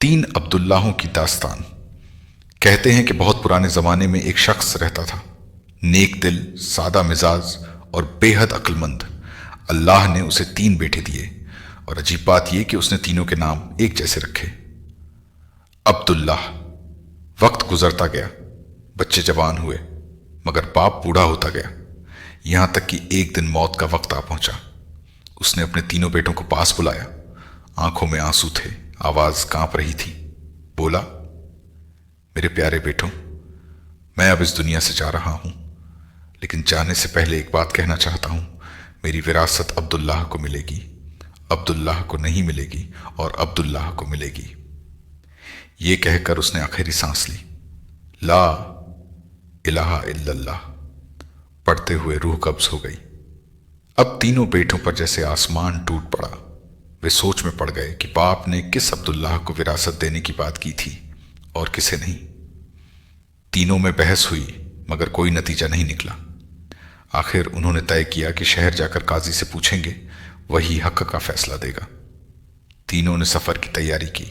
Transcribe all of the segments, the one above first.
تین عبداللہوں کی داستان۔ کہتے ہیں کہ بہت پرانے زمانے میں ایک شخص رہتا تھا، نیک دل، سادہ مزاج اور بے حد عقل مند۔ اللہ نے اسے تین بیٹے دیے، اور عجیب بات یہ کہ اس نے تینوں کے نام ایک جیسے رکھے۔ عبداللہ۔ وقت گزرتا گیا، بچے جوان ہوئے، مگر باپ بوڑھا ہوتا گیا، یہاں تک کہ ایک دن موت کا وقت آ پہنچا۔ اس نے اپنے تینوں بیٹوں کو پاس بلایا، آنکھوں میں آنسو تھے، آواز کانپ رہی تھی۔ بولا، میرے پیارے بیٹوں، میں اب اس دنیا سے جا رہا ہوں، لیکن جانے سے پہلے ایک بات کہنا چاہتا ہوں۔ میری وراثت عبداللہ کو ملے گی، عبداللہ کو نہیں ملے گی، اور عبداللہ کو ملے گی۔ یہ کہہ کر اس نے آخری سانس لی۔ لا الہ الا اللہ پڑھتے ہوئے روح قبض ہو گئی۔ اب تینوں بیٹوں پر جیسے آسمان ٹوٹ پڑا۔ وہ سوچ میں پڑ گئے کہ باپ نے کس عبداللہ کو وراثت دینے کی بات کی تھی اور کسے نہیں۔ تینوں میں بحث ہوئی، مگر کوئی نتیجہ نہیں نکلا۔ آخر انہوں نے طے کیا کہ شہر جا کر قاضی سے پوچھیں گے، وہی حق کا فیصلہ دے گا۔ تینوں نے سفر کی تیاری کی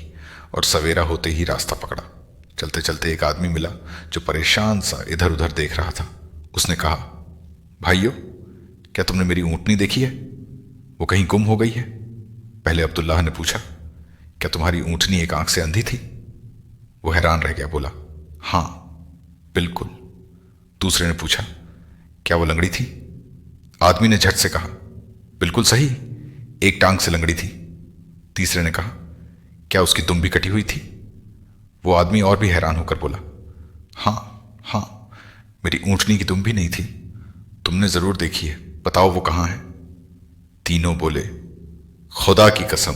اور سویرا ہوتے ہی راستہ پکڑا۔ چلتے چلتے ایک آدمی ملا جو پریشان سا ادھر ادھر دیکھ رہا تھا۔ اس نے کہا، بھائیو، کیا تم نے میری اونٹنی دیکھی ہے؟ وہ کہیں گم ہو گئی ہے؟ پہلے عبداللہ نے پوچھا، کیا تمہاری اونٹنی ایک آنکھ سے اندھی تھی؟ وہ حیران رہ گیا، بولا، ہاں بالکل۔ دوسرے نے پوچھا، کیا وہ لنگڑی تھی؟ آدمی نے جھٹ سے کہا، بالکل صحیح، ایک ٹانگ سے لنگڑی تھی۔ تیسرے نے کہا، کیا اس کی دم بھی کٹی ہوئی تھی؟ وہ آدمی اور بھی حیران ہو کر بولا، ہاں ہاں، میری اونٹنی کی دم بھی نہیں تھی۔ تم نے ضرور دیکھی ہے، بتاؤ وہ کہاں ہے؟ تینوں بولے، خدا کی قسم،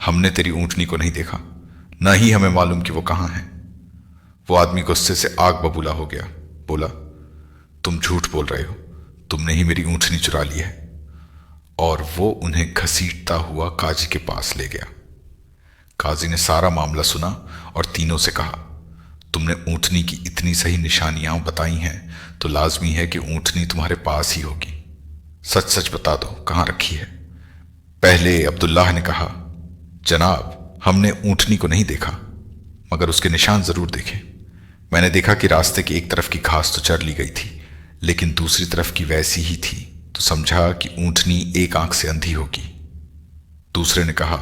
ہم نے تیری اونٹنی کو نہیں دیکھا، نہ ہی ہمیں معلوم کہ وہ کہاں ہے۔ وہ آدمی غصے سے آگ ببولا ہو گیا، بولا، تم جھوٹ بول رہے ہو، تم نے ہی میری اونٹنی چرا لی ہے۔ اور وہ انہیں گھسیٹتا ہوا قاضی کے پاس لے گیا۔ قاضی نے سارا معاملہ سنا اور تینوں سے کہا، تم نے اونٹنی کی اتنی صحیح نشانیاں بتائی ہیں تو لازمی ہے کہ اونٹنی تمہارے پاس ہی ہوگی۔ سچ سچ بتا دو، کہاں رکھی ہے؟ پہلے عبداللہ نے کہا، جناب، ہم نے اونٹنی کو نہیں دیکھا، مگر اس کے نشان ضرور دیکھے۔ میں نے دیکھا کہ راستے کی ایک طرف کی گھاس تو چر لی گئی تھی، لیکن دوسری طرف کی ویسی ہی تھی، تو سمجھا کہ اونٹنی ایک آنکھ سے اندھی ہوگی۔ دوسرے نے کہا،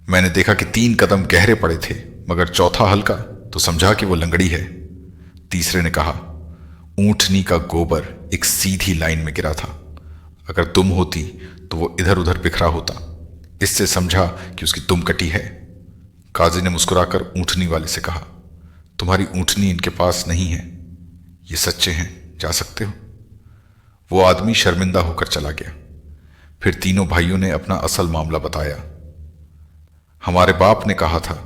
میں نے دیکھا کہ 3 قدم گہرے پڑے تھے، مگر چوتھا ہلکا، تو سمجھا کہ وہ لنگڑی ہے۔ تیسرے نے کہا، اونٹنی کا گوبر ایک سیدھی لائن میں گرا تھا، اگر دم ہوتی تو وہ ادھر ادھر بکھرا ہوتا، اس سے سمجھا کہ اس کی دم کٹی ہے۔ قاضی نے مسکرا کر اونٹنی والے سے کہا، تمہاری اونٹنی ان کے پاس نہیں ہے، یہ سچے ہیں، جا سکتے ہو۔ وہ آدمی شرمندہ ہو کر چلا گیا۔ پھر تینوں بھائیوں نے اپنا اصل معاملہ بتایا۔ ہمارے باپ نے کہا تھا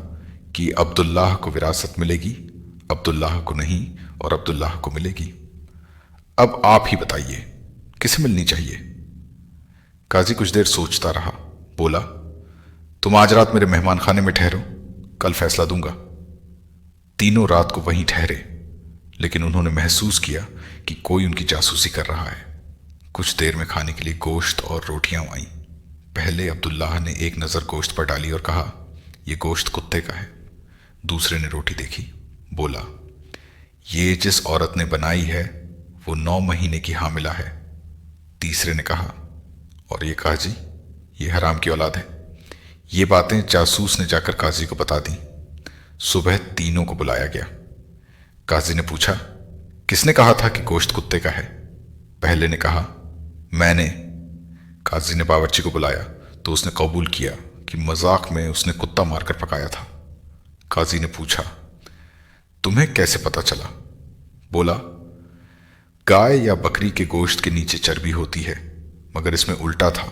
کہ عبداللہ کو وراثت ملے گی، عبداللہ کو نہیں، اور عبداللہ کو ملے گی۔ اب آپ ہی بتائیے، کسے ملنی چاہیے؟ قاضی کچھ دیر سوچتا رہا، بولا، تم آج رات میرے مہمان خانے میں ٹھہرو، کل فیصلہ دوں گا۔ تینوں رات کو وہیں ٹھہرے، لیکن انہوں نے محسوس کیا کہ کوئی ان کی جاسوسی کر رہا ہے۔ کچھ دیر میں کھانے کے لیے گوشت اور روٹیاں آئیں۔ پہلے عبداللہ نے ایک نظر گوشت پر ڈالی اور کہا، یہ گوشت کتے کا ہے۔ دوسرے نے روٹی دیکھی، بولا، یہ جس عورت نے بنائی ہے وہ 9 مہینے کی حاملہ ہے۔ تیسرے نے کہا، اور یہ قاضی، یہ حرام کی اولاد ہے۔ یہ باتیں جاسوس نے جا کر قاضی کو بتا دیں۔ صبح تینوں کو بلایا گیا۔ قاضی نے پوچھا، کس نے کہا تھا کہ گوشت کتے کا ہے؟ پہلے نے کہا، میں نے۔ قاضی نے باورچی کو بلایا تو اس نے قبول کیا کہ مذاق میں اس نے کتا مار کر پکایا تھا۔ قاضی نے پوچھا، تمہیں کیسے پتا چلا؟ بولا، گائے یا بکری کے گوشت کے نیچے چربی ہوتی ہے، مگر اس میں الٹا تھا،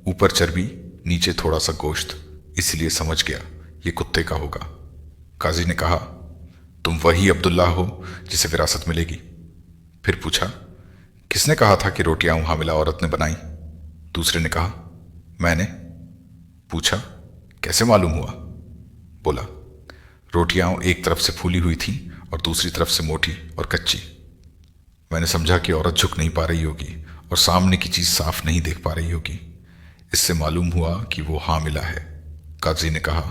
اوپر چربی، نیچے تھوڑا سا گوشت، اس لیے سمجھ گیا یہ کتے کا ہوگا۔ قاضی نے کہا، تم وہی عبداللہ ہو جسے وراثت ملے گی؟ پھر پوچھا، کس نے کہا تھا کہ روٹیاں حاملہ عورت نے بنائی؟ دوسرے نے کہا، میں نے۔ پوچھا، کیسے معلوم ہوا؟ بولا، روٹیاں ایک طرف سے پھولی ہوئی تھیں اور دوسری طرف سے موٹی اور کچی۔ میں نے سمجھا کہ عورت جھک نہیں پا رہی ہوگی اور سامنے کی چیز صاف نہیں دیکھ پا رہی ہوگی، اس سے معلوم ہوا کہ وہ حاملہ ہے۔ قاضی نے کہا،